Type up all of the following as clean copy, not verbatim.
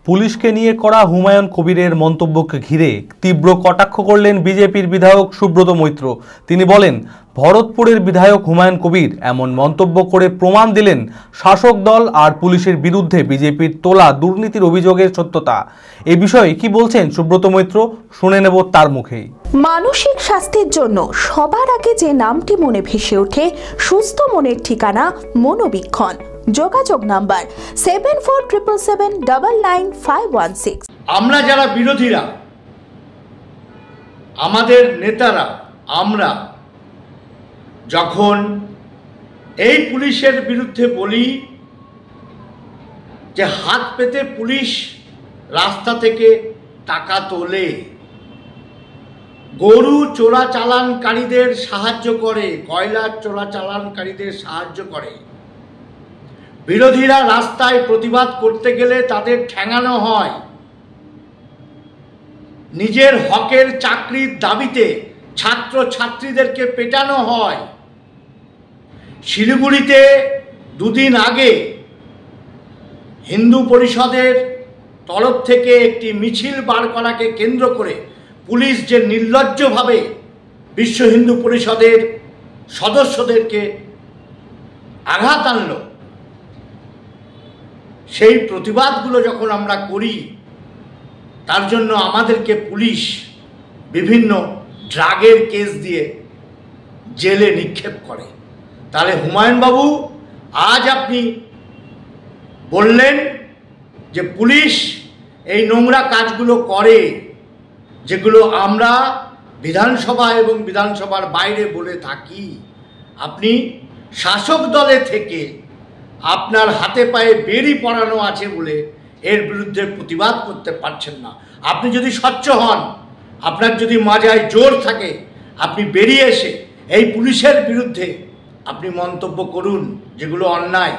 পুলিশকে নিয়ে করা হুমায়ুন কবিরের মন্তব্যকে ঘিরে তীব্র কটাক্ষ করলেন বিজেপির বিধায়ক সুব্রত মৈত্র। তিনি বলেন, ভরতপুরের বিধায়ক হুমায়ুন কবির এমন মন্তব্য করে প্রমাণ দিলেন শাসক দল আর পুলিশের বিরুদ্ধে বিজেপির তোলা দুর্নীতির অভিযোগের সত্যতা। এ বিষয়ে কি বলছেন সুব্রত মৈত্র, শুনে নেব তার মুখেই। মানসিক স্বাস্থ্যের জন্য সবার আগে যে নামটি মনে ভেসে ওঠে, সুস্থ মনের ঠিকানা মনোবীক্ষণ। যোগাযোগ নাম্বার 7477799516। আমরা যারা বিরোধীরা, আমাদের নেতারা, আমরা যখন এই পুলিশের বিরুদ্ধে বলি যে হাত পেতে পুলিশ রাস্তা থেকে টাকা তোলে, গরু চোরাচালানকারীদের সাহায্য করে, কয়লা চোরাচালানকারীদের সাহায্য করে, বিরোধীরা রাস্তায় প্রতিবাদ করতে গেলে তাদের ঠ্যাঙানো হয়, নিজের হকের চাকরির দাবিতে ছাত্র ছাত্রীদেরকে পেটানো হয়। শিলিগুড়িতে দুদিন আগে হিন্দু পরিষদের তরফ থেকে একটি মিছিল বার করাকে কেন্দ্র করে পুলিশ যে নির্লজ্জভাবে বিশ্ব হিন্দু পরিষদের সদস্যদেরকে আঘাত আনল, সেই প্রতিবাদগুলো যখন আমরা করি, তার জন্য আমাদেরকে পুলিশ বিভিন্ন ড্রাগের কেস দিয়ে জেলে নিক্ষেপ করে। তাহলে হুমায়ুন বাবু, আজ আপনি বললেন যে পুলিশ এই নোংরা কাজগুলো করে, যেগুলো আমরা বিধানসভা এবং বিধানসভার বাইরে বলে থাকি। আপনি শাসক দলে থেকে আপনার হাতে পায়ে বেড়ি পড়ানো আছে বলে এর বিরুদ্ধে প্রতিবাদ করতে পারছেন না। আপনি যদি স্বচ্ছ হন, আপনার যদি মাজায় জোর থাকে, আপনি বেরিয়ে এসে এই পুলিশের বিরুদ্ধে আপনি মন্তব্য করুন, যেগুলো অন্যায়।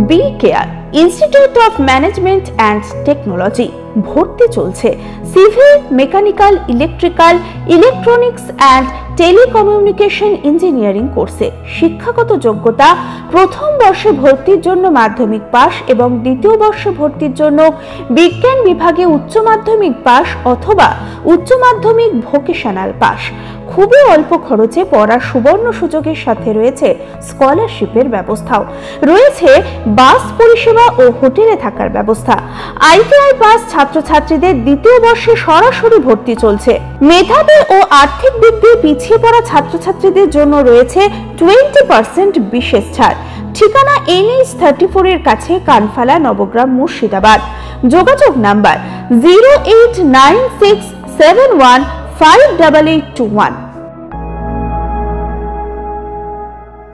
B Care Institute of Management and Technology ভর্তি চলছে civil, mechanical, electrical, electronics and telecommunication engineering কোর্সে। শিক্ষাগত যোগ্যতা: প্রথম বর্ষে ভর্তির জন্য মাধ্যমিক পাস এবং দ্বিতীয় বর্ষে ভর্তির জন্য বিজ্ঞান বিভাগে উচ্চ মাধ্যমিক পাস অথবা উচ্চ মাধ্যমিক ভোকেশনাল পাস। খুবই অল্প খরচে পড়ার সুবর্ণ সুযোগের সাথে রয়েছে স্কলারশিপের ব্যবস্থাও। রয়েছে বাস পরিষেবা ও হোটেলে থাকার ব্যবস্থা। আইটিআই পাস ছাত্রছাত্রীদের দ্বিতীয় বর্ষে সরাসরি ভর্তি চলছে। মেধাবী ও আর্থিক দিক দিয়ে পিছিয়ে পড়া ছাত্রছাত্রীদের জন্য রয়েছে 20% বিশেষ ছাড়। ঠিকানা NH 34 এর কাছে, কানফালা, নবগ্রাম, মুর্শিদাবাদ। যোগাযোগ নাম্বার 08967158821।